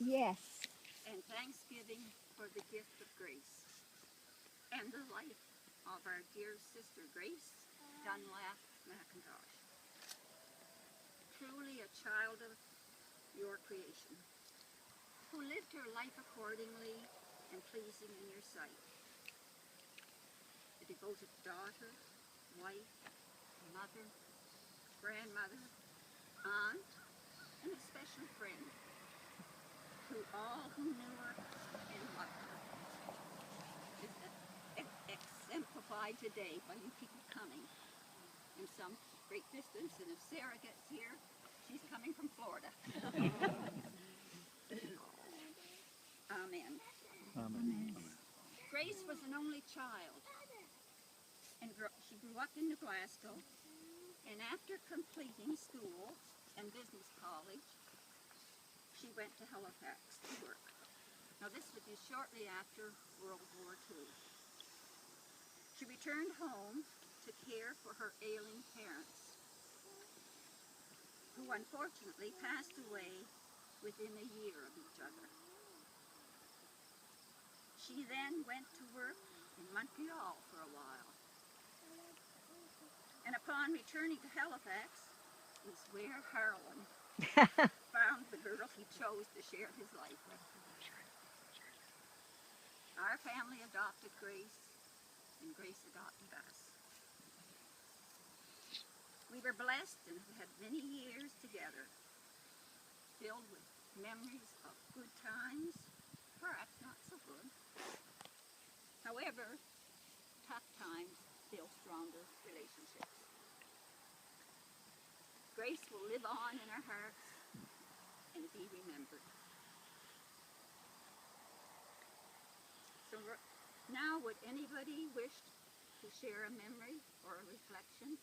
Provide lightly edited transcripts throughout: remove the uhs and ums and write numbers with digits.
Yes. and thanksgiving for the gift of grace and the life of our dear sister Grace Dunlap MacIntosh. Truly a child of your creation, who lived her life accordingly and pleasing in your sight. A devoted daughter, wife, mother, grandmother, aunt, and a special friend to all who knew her and loved her. Is exemplified today by you people coming in some great distance, and if Sarah gets here, she's coming from Florida. Amen. Amen. Grace was an only child, and she grew up in New Glasgow, and after completing school and business college, she went to Halifax to work. Now this would be shortly after World War II. She returned home to care for her ailing parents, who unfortunately passed away within a year of each other. She then went to work in Montreal for a while, and upon returning to Halifax is where Harlan found the girl he chose to share his life with. Our family adopted Grace, and Grace adopted us. We were blessed and have had many years together, filled with memories of good times, perhaps not so good. However, tough times build stronger relationships. Grace will live on in our hearts and be remembered. So now, would anybody wish to share a memory or a reflection?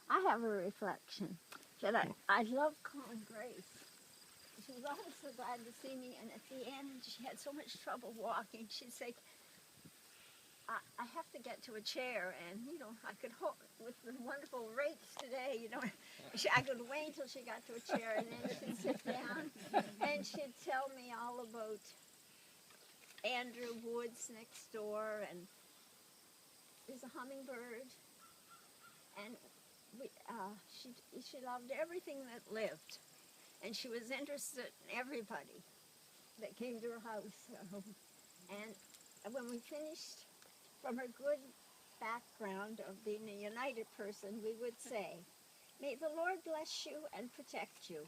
I have a reflection that I love calling Grace. She was always so glad to see me, and at the end, she had so much trouble walking. She'd say, I have to get to a chair, and, I could hold, with the wonderful rakes today, I could wait until she got to a chair, and then she'd sit down, and she'd tell me all about Andrew Woods next door, and there's a hummingbird, and she loved everything that lived, and she was interested in everybody that came to her house. And when we finished, from her good background of being a united person, we would say, "May the Lord bless you and protect you.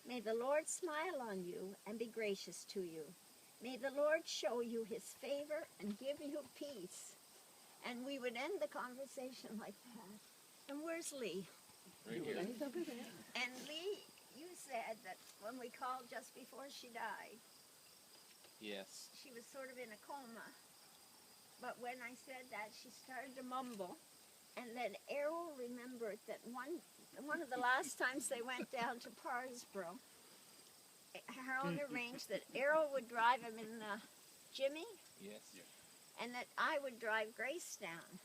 May the Lord smile on you and be gracious to you. May the Lord show you his favor and give you peace." And we would end the conversation like that. And where's Lee? Right here. And Lee, you said that when we called just before she died, Yes. she was sort of in a coma. But when I said that, she started to mumble. And then Errol remembered that one of the last times they went down to Parrsboro, Harold arranged that Errol would drive him in the Jimmy, Yes. and that I would drive Grace down.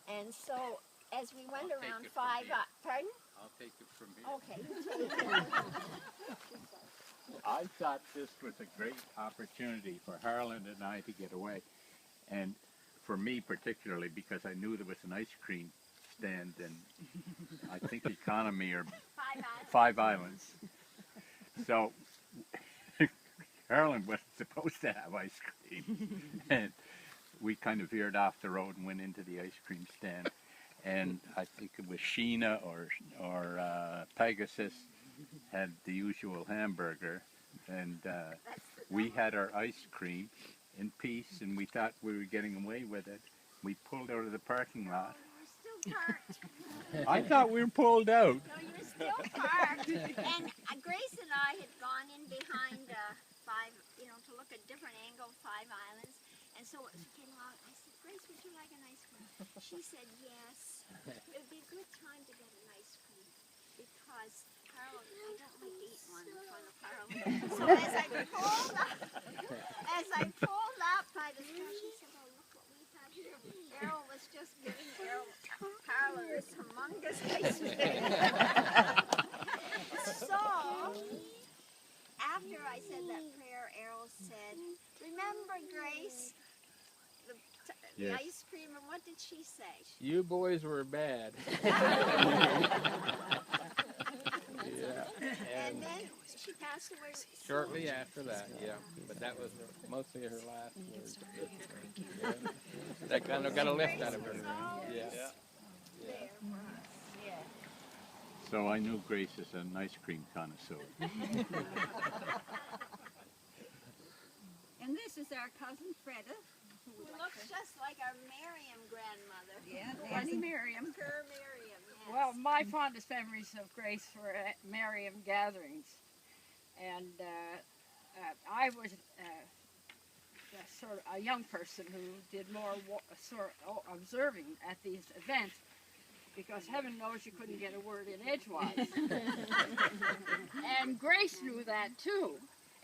And so as we went I'll take around it from five, here. pardon? I'll take it from here. Okay, you take it. I thought this was a great opportunity for Harlan and I to get away, and for me particularly because I knew there was an ice cream stand in, I think, Economy or Five Islands. So Harlan wasn't supposed to have ice cream, and we kind of veered off the road and went into the ice cream stand. And I think it was Sheena or Pegasus had the usual hamburger, and we had our ice cream in peace, and we thought we were getting away with it. We pulled out of the parking lot. We're still parked. I thought we were pulled out. No, you're still parked. And Grace and I had gone in behind Five, to look at different angles, Five Islands. And so she came along. I said, "Grace, would you like an ice cream?" She said, "Yes. It would be a good time to get an ice cream because Harold, I don't like to eat one in front of Harold." So as I pulled up by the store, she said, "Oh, look what we have here." Errol was just giving Harold this humongous ice cream. So the Yes. ice cream, and what did she say? You boys were bad. Yeah. And then she passed away Shortly after that, yeah. But that was mostly her last words. Yeah. That kind of got a lift out of her. Yeah. there for us. Yeah. So I knew Grace is an ice cream connoisseur. And this is our cousin Freda, who Looks just like our Miriam grandmother. yeah, Nanny Miriam. Her Miriam, yes. Well, my fondest memories of Grace were at Merriam gatherings, and I was sort of a young person who did more observing at these events, because heaven knows you couldn't get a word in edgewise. And Grace knew that too.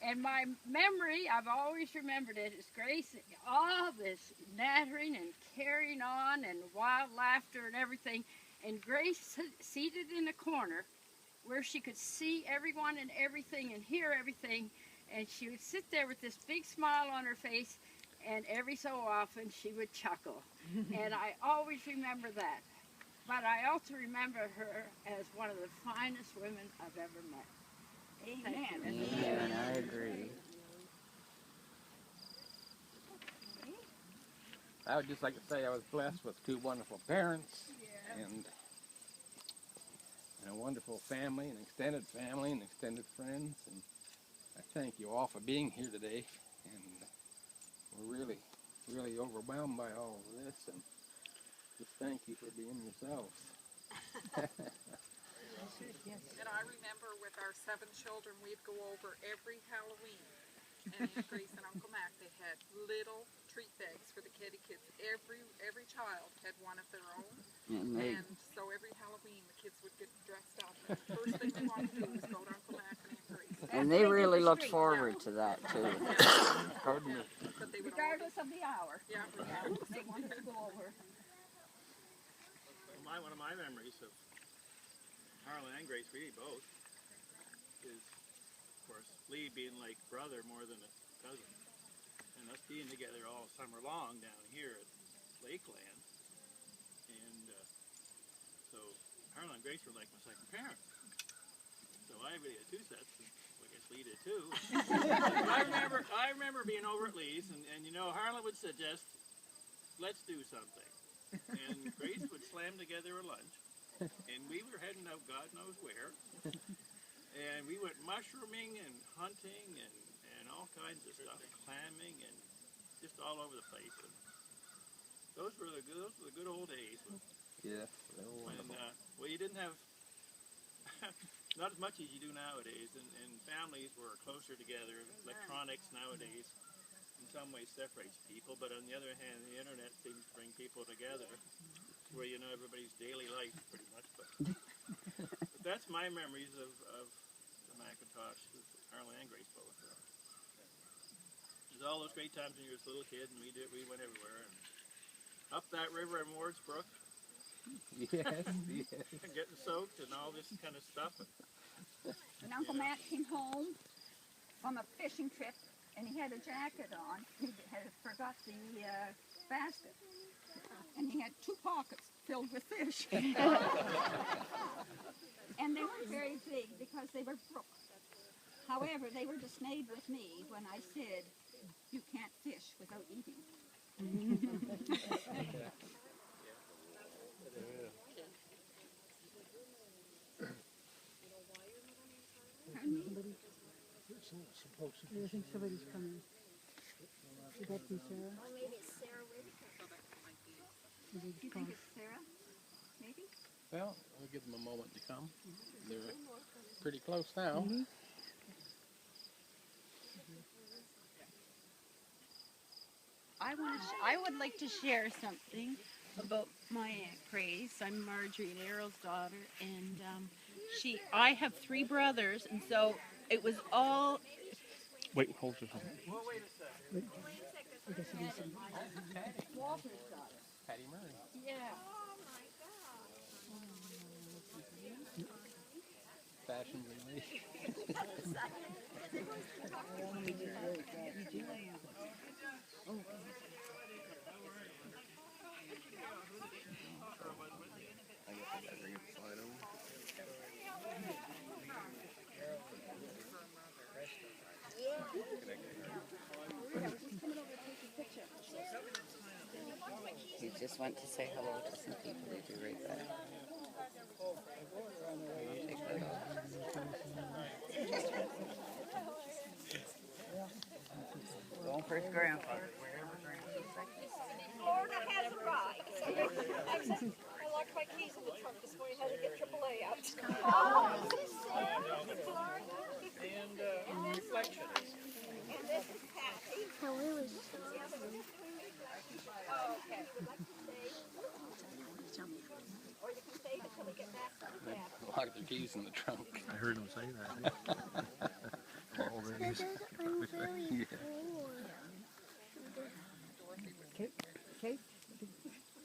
And my memory, I've always remembered it, is Grace, all this nattering and carrying on and wild laughter and everything. And Grace seated in a corner where she could see everyone and everything and hear everything. And she would sit there with this big smile on her face, and every so often she would chuckle. And I always remember that. But I also remember her as one of the finest women I've ever met. Amen. Yeah, I agree. I would just like to say I was blessed with two wonderful parents and a wonderful family, an extended family and extended friends. And I thank you all for being here today. And we're really, really overwhelmed by all of this. And just thank you for being yourselves. And I remember with our 7 children, we'd go over every Halloween. And Aunt Grace and Uncle Mac, they had little treat bags for the kitty kids. Every child had one of their own. And so every Halloween, the kids would get dressed up. And the first thing they wanted to do was go to Uncle Mac and Aunt Grace. And they really looked forward to that too. Pardon me. But they would Regardless of the hour. yeah, They wanted to go over. One of my memories of Harlan and Grace, really both, is, of course, Lee being like brother more than a cousin, and us being together all summer long down here at Lakeland. And so Harlan and Grace were like my second parents. So I really had 2 sets, and I guess Lee did too. I remember being over at Lee's, and you know, Harlan would suggest, let's do something. And Grace would slam together a lunch, and we were heading out God knows where, and we went mushrooming and hunting and all kinds of stuff, clamming and just all over the place. And those were the good old days. Yes, they were When wonderful. well, you didn't have not as much as you do nowadays, and families were closer together. Electronics nowadays in some ways separates people, but on the other hand, the internet seems to bring people together, where you know everybody's daily life pretty much. But that's my memories of the MacIntosh, with Harlan and Grace both. There's all those great times when you were a little kid, and we went everywhere, and up that river in Wardsbrook, Yes, yes. and getting soaked and all this kind of stuff. And Uncle Matt came home from a fishing trip, and he had a jacket on. He had forgot the basket. And he had 2 pockets filled with fish. And they weren't very big because they were brook. However, they were dismayed with me when I said, you can't fish without eating. I think somebody's coming. Would that be Sarah? Or maybe it's Sarah Whitaker. Do you think it's Sarah? Maybe? Well, we'll give them a moment to come. They're pretty close now. I would like to share something about my Aunt Grace. I'm Marjorie and Errol's daughter, and I have 3 brothers, and so it was all. Wait, hold your phone. Walter's daughter. Patty Murray. Yeah. Fashions and lace. just went to say hello to some people. You'll be right back. Take that off. Going for his grandfather. Florida has arrived. I locked my keys in the trunk this morning. Had to get AAA out. Florida. And reflection. And this is Patsy. How was Oh, okay. Would like to stay. Or you can stay until we get back to the cab. Lock the keys in the trunk. I heard him say that. Always. I'm very Yeah. Kate?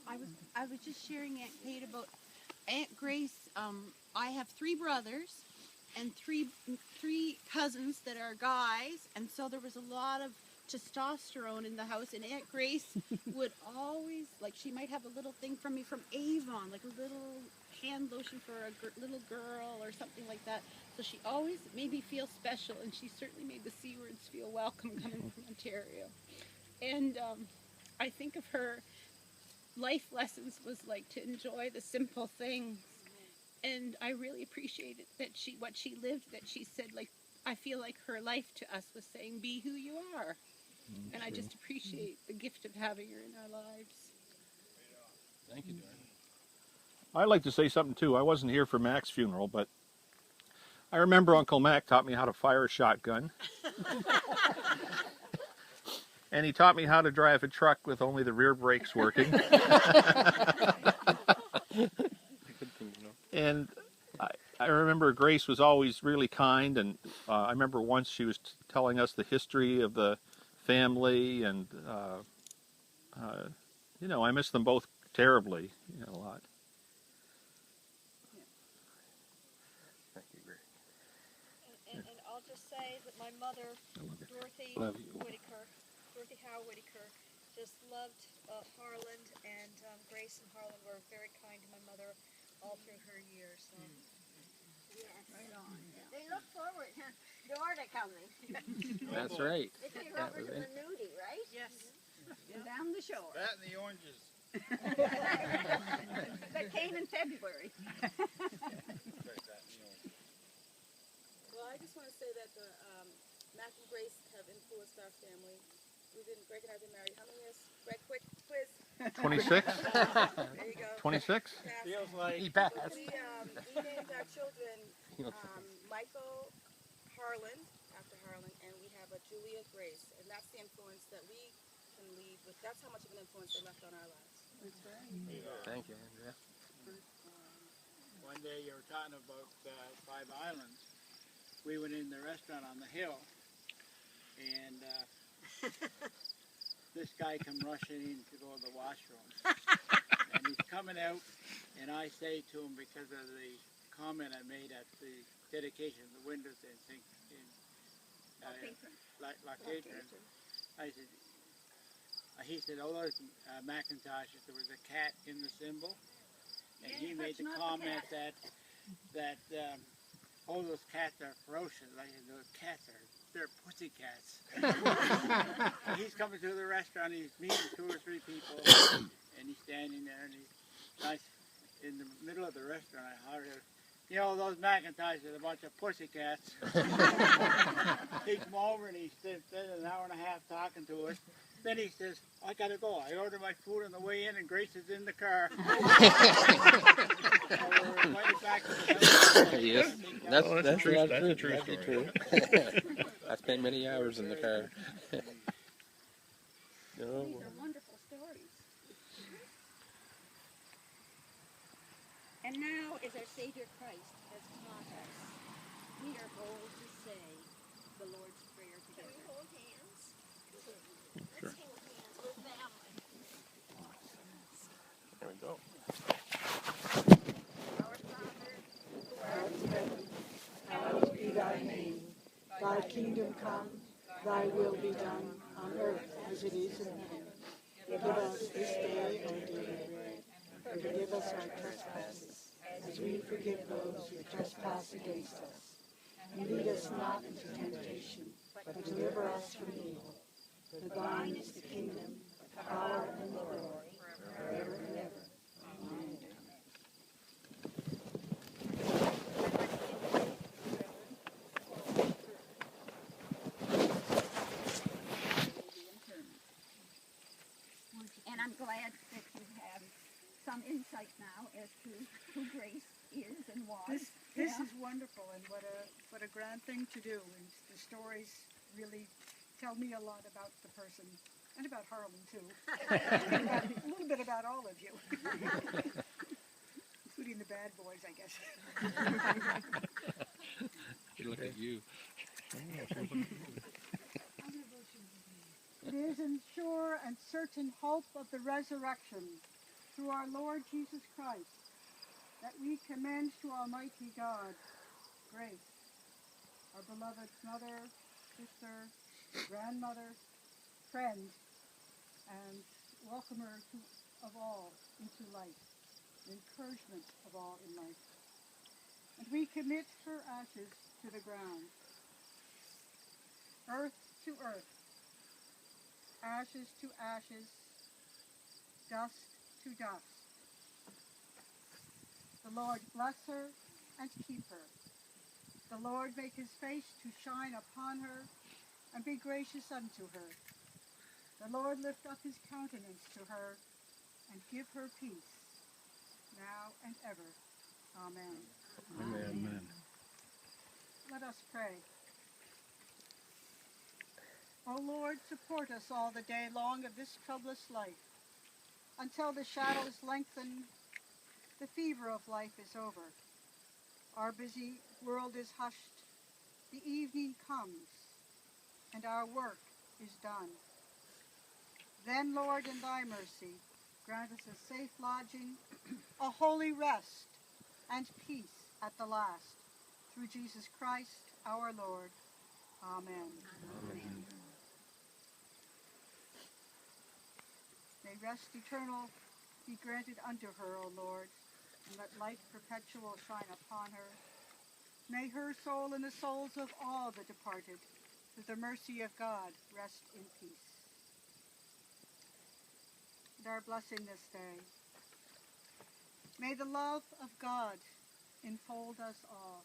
I was just sharing Aunt Kate about Aunt Grace. I have 3 brothers and three cousins that are guys, and so there was a lot of testosterone in the house. And Aunt Grace would always, like, she might have a little thing from me from Avon, like a little hand lotion for a little girl or something like that. So she always made me feel special, and she certainly made the Seawards feel welcome coming from Ontario. And I think of her life lessons was like to enjoy the simple things, and I really appreciated that what she lived, that she said, like, I feel like her life to us was saying, be who you are. And I just appreciate the gift of having her in our lives. Thank you, Darren. I'd like to say something too. I wasn't here for Mac's funeral, but I remember Uncle Mac taught me how to fire a shotgun. And he taught me how to drive a truck with only the rear brakes working. And I remember Grace was always really kind, and I remember once she was telling us the history of the family, and you know, I miss them both terribly, you know, a lot. Thank you, Greg. And I'll just say that my mother, Dorothy Love you. Dorothy Howe Whitaker, just loved Harland, and Grace and Harland were very kind to my mother all through her years. So. Yes. Right on. They look forward to Dorda coming. That's right. They came over to the nudie, right? Yes. And down the shore. That and the oranges. That came in February. Well, I just want to say that the Mac and Grace have influenced our family. Greg and I have been married how many years? Greg, quick quiz. 26? There you go. 26? Feels like He passed. We named our children Michael Harlan, after Harlan, and we have a Julia Grace, and that's the influence that we can leave with. That's how much of an influence they left on our lives. That's right. Thank you, Andrea. one day you were talking about 5 Islands. We went in the restaurant on the hill, and this guy come rushing in to go to the washroom. And he's coming out, and I say to him, because of the comment I made at the dedication of the windows in La Catron, I said, he said, oh, those MacIntoshes, there was a cat in the symbol. And he made the comment that oh, those cats are ferocious. I said, those cats they're pussy cats. He's coming to the restaurant, he's meeting 2 or 3 people, and he's standing there, and he's nice in the middle of the restaurant. I hollered, you know, those MacIntoshes are a bunch of pussy cats. He come over and he spent an hour and a half talking to us. Then he says, I gotta go. I ordered my food on the way in, and Grace is in the car. Yes, that's a true true story. True. I spent many hours in the car. These are wonderful stories. And now, as our Savior Christ has taught us, we are bold to say the Lord's Prayer together. Can we hold hands? Sure. Let's hold hands. We're family. There we go. Our Father, Hallowed be thy name. Thy kingdom come, thy will be done, on earth as it is in heaven. Give us this day our daily bread, and forgive us our trespasses, as we forgive those who trespass against us. And lead us not into temptation, but deliver us from evil. For thine is the kingdom, the power, and the glory, forever insight now as to who Grace is and was. This is wonderful, and what a grand thing to do. And the stories really tell me a lot about the person, and about Harlan too. A little bit about all of you, including the bad boys, I guess. Look at you. It is in sure and certain hope of the resurrection through our Lord Jesus Christ that we commend to Almighty God Grace, our beloved mother, sister, grandmother, friend, and welcomer of all into life, encouragement of all in life. And we commit her ashes to the ground, earth to earth, ashes to ashes, dust to dust. The Lord bless her and keep her. The Lord make his face to shine upon her and be gracious unto her. The Lord lift up his countenance to her and give her peace, now and ever. Amen. Amen. Let us pray. O Lord, support us all the day long of this troublous life. Until the shadows lengthen, the fever of life is over. Our busy world is hushed. The evening comes, and our work is done. Then, Lord, in thy mercy, grant us a safe lodging, a holy rest, and peace at the last. Through Jesus Christ, our Lord. Amen. Amen. May rest eternal be granted unto her, O Lord, and let light perpetual shine upon her. May her soul and the souls of all the departed, through the mercy of God, rest in peace. And our blessing this day. May the love of God enfold us all.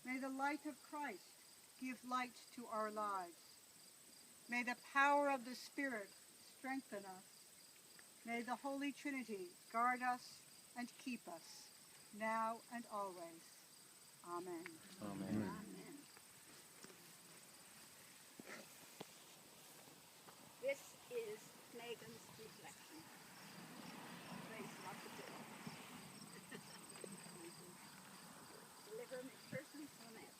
May the light of Christ give light to our lives. May the power of the Spirit strengthen us. May the Holy Trinity guard us and keep us, now and always. Amen. Amen. Amen. This is Megan's reflection. Grace lots of it. Deliver McPherson's lament.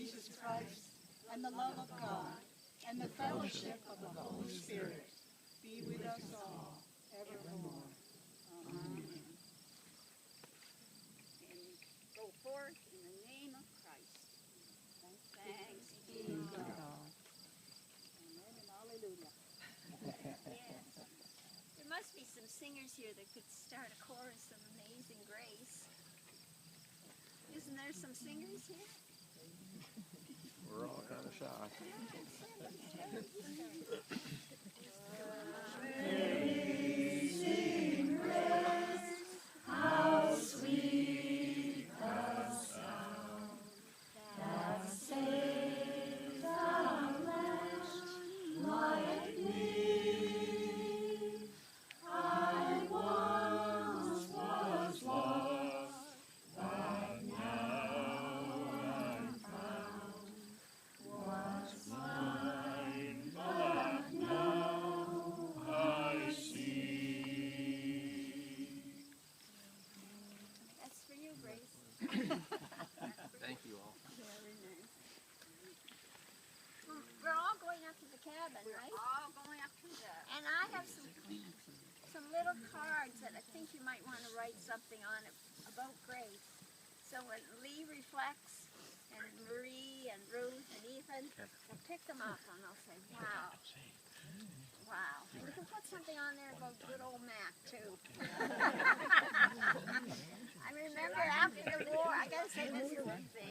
Jesus Christ, and the love of God, and the fellowship of the Holy Spirit be with us all evermore. Amen. And go forth in the name of Christ. Thanks be to God. Amen and hallelujah. Yes. There must be some singers here that could start a chorus of Amazing Grace. Isn't there some singers here? We're all kind of shy. Amazing grace, how sweet the sound that saved a wretch like me. I once was lost, but now I'm found. Was blind, but now I see. That's for you, Grace. Thank you all. Very nice. We're all going up to the cabin, We're right? all going up to that. And I have some little cards that I think you might want to write something on it about Grace. So when Lee reflects, and Marie and Ruth and Ethan, they'll pick them up and they'll say, wow. Wow. And you can put something on there about good old Mac, too. I remember after the war, I got to say this is the thing.